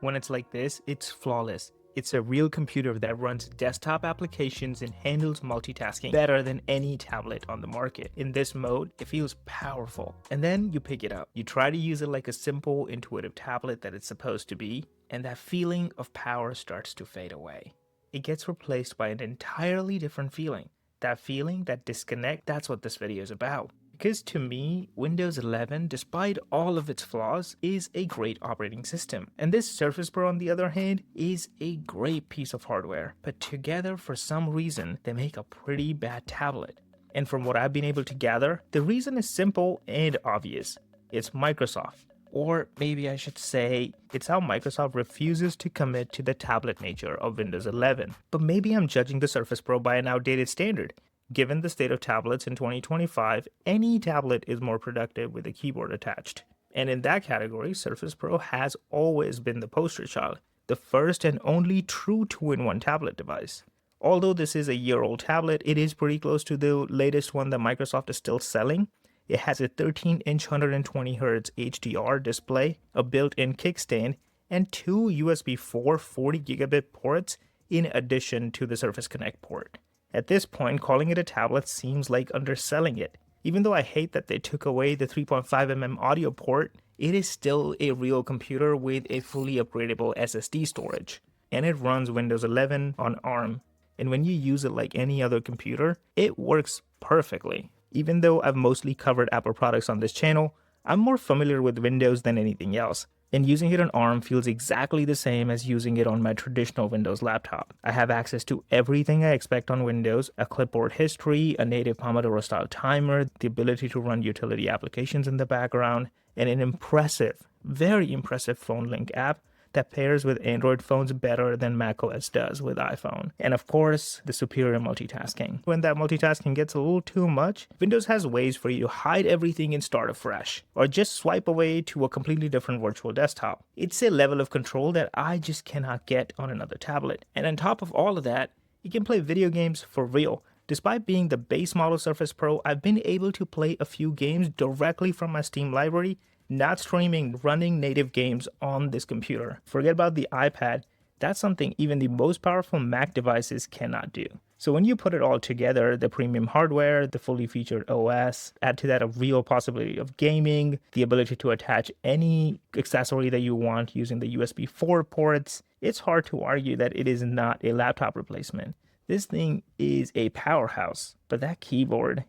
When it's like this, it's flawless. It's a real computer that runs desktop applications and handles multitasking better than any tablet on the market. In this mode, it feels powerful. And then you pick it up. You try to use it like a simple, intuitive tablet that it's supposed to be, and that feeling of power starts to fade away. It gets replaced by an entirely different feeling. That feeling, that disconnect, that's what this video is about. Because to me, Windows 11, despite all of its flaws, is a great operating system. And this Surface Pro, on the other hand, is a great piece of hardware. But together, for some reason, they make a pretty bad tablet. And from what I've been able to gather, the reason is simple and obvious. It's Microsoft. Or maybe I should say, it's how Microsoft refuses to commit to the tablet nature of Windows 11. But maybe I'm judging the Surface Pro by an outdated standard. Given the state of tablets in 2025, any tablet is more productive with a keyboard attached. And in that category, Surface Pro has always been the poster child, the first and only true 2-in-1 tablet device. Although this is a year-old tablet, it is pretty close to the latest one that Microsoft is still selling. It has a 13-inch 120Hz HDR display, a built-in kickstand, and two USB 4 40GB ports in addition to the Surface Connect port. At this point, calling it a tablet seems like underselling it. Even though I hate that they took away the 3.5mm audio port, it is still a real computer with a fully upgradable SSD storage. And it runs Windows 11 on ARM. And when you use it like any other computer, it works perfectly. Even though I've mostly covered Apple products on this channel, I'm more familiar with Windows than anything else. And using it on ARM feels exactly the same as using it on my traditional Windows laptop. I have access to everything I expect on Windows: a clipboard history, a native Pomodoro style timer, the ability to run utility applications in the background, and an impressive, very impressive phone link app that pairs with Android phones better than macOS does with iPhone. And of course, the superior multitasking. When that multitasking gets a little too much, Windows has ways for you to hide everything and start afresh, or just swipe away to a completely different virtual desktop. It's a level of control that I just cannot get on another tablet. And on top of all of that, you can play video games for real. Despite being the base model Surface Pro, I've been able to play a few games directly from my Steam library, not streaming, running native games on this computer. Forget about the iPad, that's something even the most powerful Mac devices cannot do. So when you put it all together, the premium hardware, the fully featured OS, add to that a real possibility of gaming, the ability to attach any accessory that you want using the USB 4 ports, it's hard to argue that it is not a laptop replacement. This thing is a powerhouse, but that keyboard,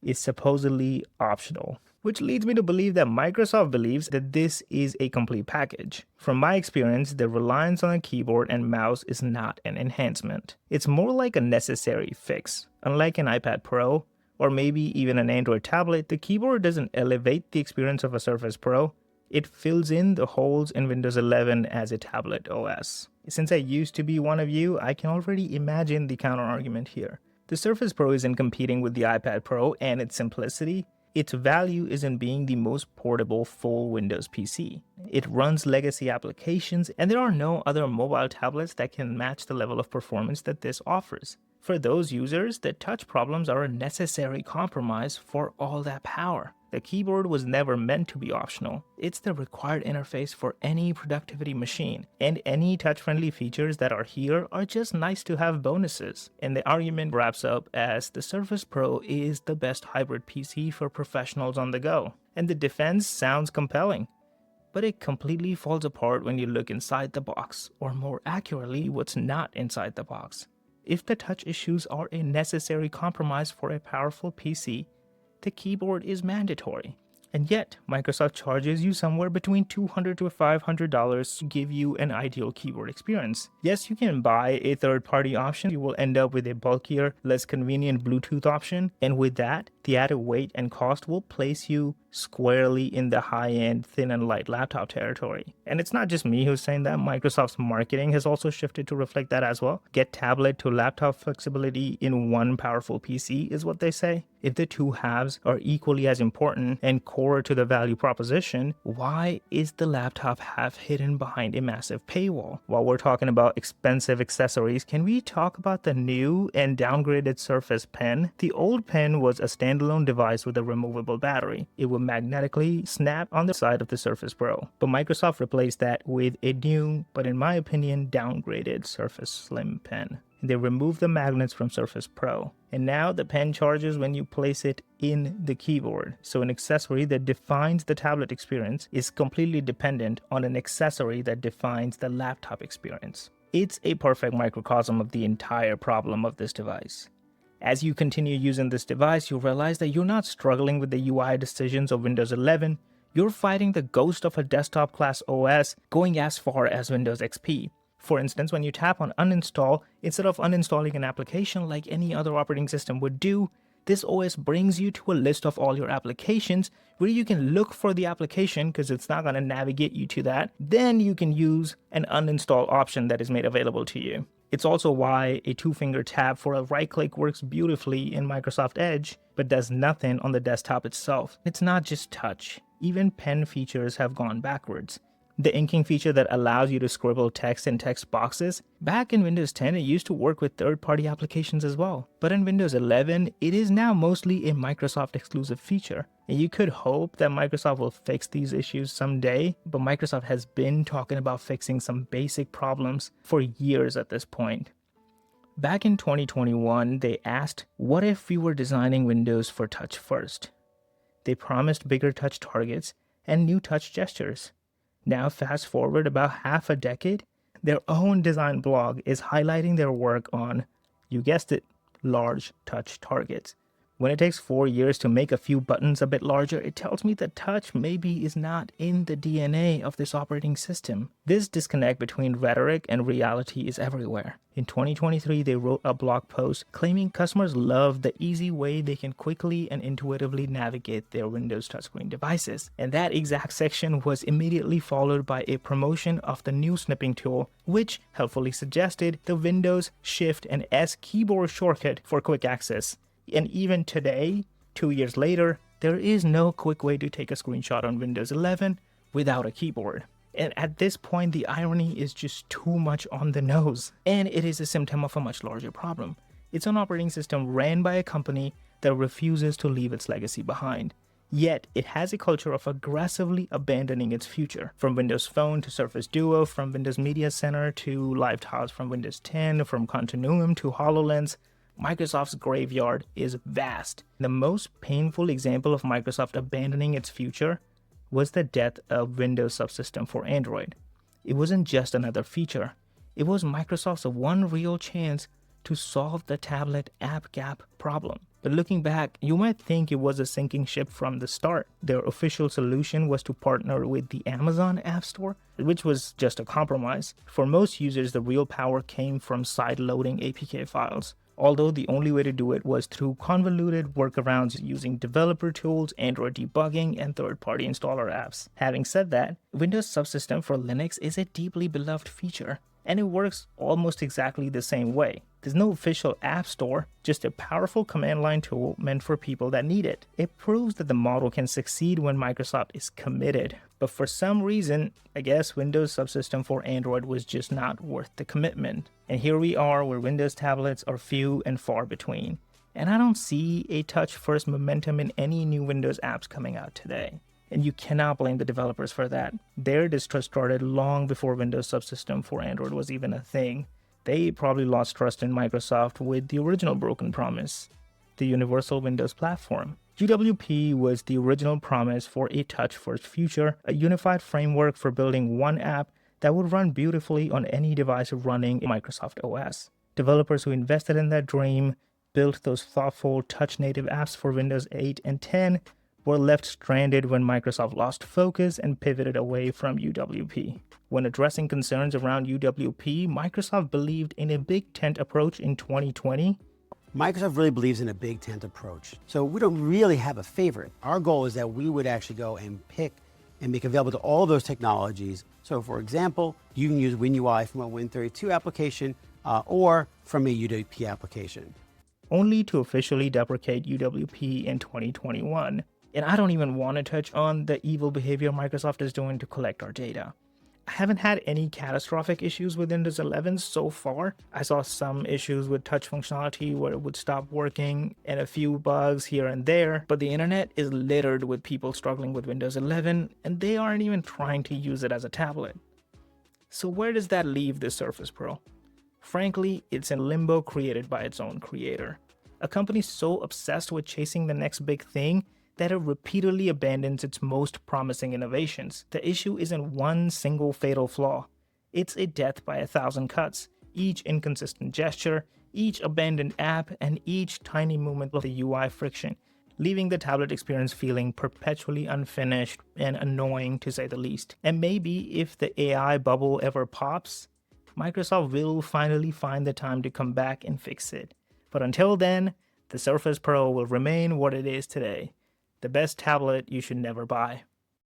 is supposedly optional. Which leads me to believe that Microsoft believes that this is a complete package. From my experience, the reliance on a keyboard and mouse is not an enhancement. It's more like a necessary fix. Unlike an iPad Pro, or maybe even an Android tablet, the keyboard doesn't elevate the experience of a Surface Pro. It fills in the holes in Windows 11 as a tablet OS. Since I used to be one of you, I can already imagine the counter-argument here. The Surface Pro isn't competing with the iPad Pro and its simplicity. Its value is in being the most portable full Windows PC. It runs legacy applications, and there are no other mobile tablets that can match the level of performance that this offers. For those users, the touch problems are a necessary compromise for all that power. The keyboard was never meant to be optional. It's the required interface for any productivity machine, and any touch-friendly features that are here are just nice to have bonuses. And the argument wraps up as the Surface Pro is the best hybrid PC for professionals on the go. And the defense sounds compelling, but it completely falls apart when you look inside the box, or more accurately, what's not inside the box. If the touch issues are a necessary compromise for a powerful PC, the keyboard is mandatory. And yet, Microsoft charges you somewhere between $200 to $500 to give you an ideal keyboard experience. Yes, you can buy a third-party option. You will end up with a bulkier, less convenient Bluetooth option. And with that, the added weight and cost will place you squarely in the high-end, thin and light laptop territory. And it's not just me who's saying that. Microsoft's marketing has also shifted to reflect that as well. Get tablet to laptop flexibility in one powerful PC is what they say. If the two halves are equally as important and core to the value proposition, why is the laptop half hidden behind a massive paywall? While we're talking about expensive accessories, can we talk about the new and downgraded Surface Pen? The old pen was a standalone device with a removable battery. It would would magnetically snap on the side of the Surface Pro. But Microsoft replaced that with a new, but in my opinion, downgraded Surface Slim pen. They removed the magnets from Surface Pro, and now the pen charges when you place it in the keyboard. So an accessory that defines the tablet experience is completely dependent on an accessory that defines the laptop experience. It's a perfect microcosm of the entire problem of this device. As you continue using this device, you'll realize that you're not struggling with the UI decisions of Windows 11, you're fighting the ghost of a desktop class OS going as far as Windows XP. For instance, when you tap on uninstall, instead of uninstalling an application like any other operating system would do, this OS brings you to a list of all your applications where you can look for the application because it's not going to navigate you to that. Then you can use an uninstall option that is made available to you. It's also why a two-finger tap for a right-click works beautifully in Microsoft Edge, but does nothing on the desktop itself. It's not just touch. Even pen features have gone backwards. The inking feature that allows you to scribble text in text boxes, back in Windows 10 it used to work with third-party applications as well. But in Windows 11, it is now mostly a Microsoft exclusive feature. And you could hope that Microsoft will fix these issues someday, but Microsoft has been talking about fixing some basic problems for years at this point. Back in 2021, they asked, what if we were designing Windows for touch first? They promised bigger touch targets and new touch gestures. Now fast forward about half a decade, their own design blog is highlighting their work on, you guessed it, large touch targets. When it takes 4 years to make a few buttons a bit larger, it tells me that touch maybe is not in the DNA of this operating system. This disconnect between rhetoric and reality is everywhere. In 2023, they wrote a blog post claiming customers love the easy way they can quickly and intuitively navigate their Windows touchscreen devices. And that exact section was immediately followed by a promotion of the new snipping tool, which helpfully suggested the Windows Shift and S keyboard shortcut for quick access. And even today, 2 years later, there is no quick way to take a screenshot on Windows 11 without a keyboard. And at this point, the irony is just too much on the nose. And it is a symptom of a much larger problem. It's an operating system ran by a company that refuses to leave its legacy behind. Yet, it has a culture of aggressively abandoning its future. From Windows Phone to Surface Duo, from Windows Media Center to Live Tiles from Windows 10, from Continuum to HoloLens, Microsoft's graveyard is vast. The most painful example of Microsoft abandoning its future was the death of Windows Subsystem for Android. It wasn't just another feature. It was Microsoft's one real chance to solve the tablet app gap problem. But looking back, you might think it was a sinking ship from the start. Their official solution was to partner with the Amazon App Store, which was just a compromise. For most users, the real power came from side-loading APK files. Although the only way to do it was through convoluted workarounds using developer tools, Android debugging, and third-party installer apps. Having said that, Windows Subsystem for Linux is a deeply beloved feature, and it works almost exactly the same way. There's no official app store, just a powerful command line tool meant for people that need it. It proves that the model can succeed when Microsoft is committed. But for some reason, I guess Windows Subsystem for Android was just not worth the commitment. And here we are where Windows tablets are few and far between. And I don't see a touch-first momentum in any new Windows apps coming out today. And you cannot blame the developers for that. Their distrust started long before Windows Subsystem for Android was even a thing. They probably lost trust in Microsoft with the original broken promise, the Universal Windows Platform. UWP was the original promise for a touch-first future, a unified framework for building one app that would run beautifully on any device running Microsoft OS. Developers who invested in that dream, built those thoughtful touch-native apps for Windows 8 and 10, were left stranded when Microsoft lost focus and pivoted away from UWP. When addressing concerns around UWP, Microsoft believed in a big tent approach in 2020. Microsoft really believes in a big tent approach. So we don't really have a favorite. Our goal is that we would actually go and pick and make available to all those technologies. So for example, you can use WinUI from a Win32 application or from a UWP application. Only to officially deprecate UWP in 2021. And I don't even want to touch on the evil behavior Microsoft is doing to collect our data. I haven't had any catastrophic issues with Windows 11 so far. I saw some issues with touch functionality where it would stop working and a few bugs here and there, but the internet is littered with people struggling with Windows 11 and they aren't even trying to use it as a tablet. So where does that leave the Surface Pro? Frankly, it's in limbo created by its own creator. A company so obsessed with chasing the next big thing that it repeatedly abandons its most promising innovations. The issue isn't one single fatal flaw. It's a death by 1,000 cuts, each inconsistent gesture, each abandoned app, and each tiny movement of the UI friction, leaving the tablet experience feeling perpetually unfinished and annoying to say the least. And maybe if the AI bubble ever pops, Microsoft will finally find the time to come back and fix it. But until then, the Surface Pro will remain what it is today. The best tablet you should never buy.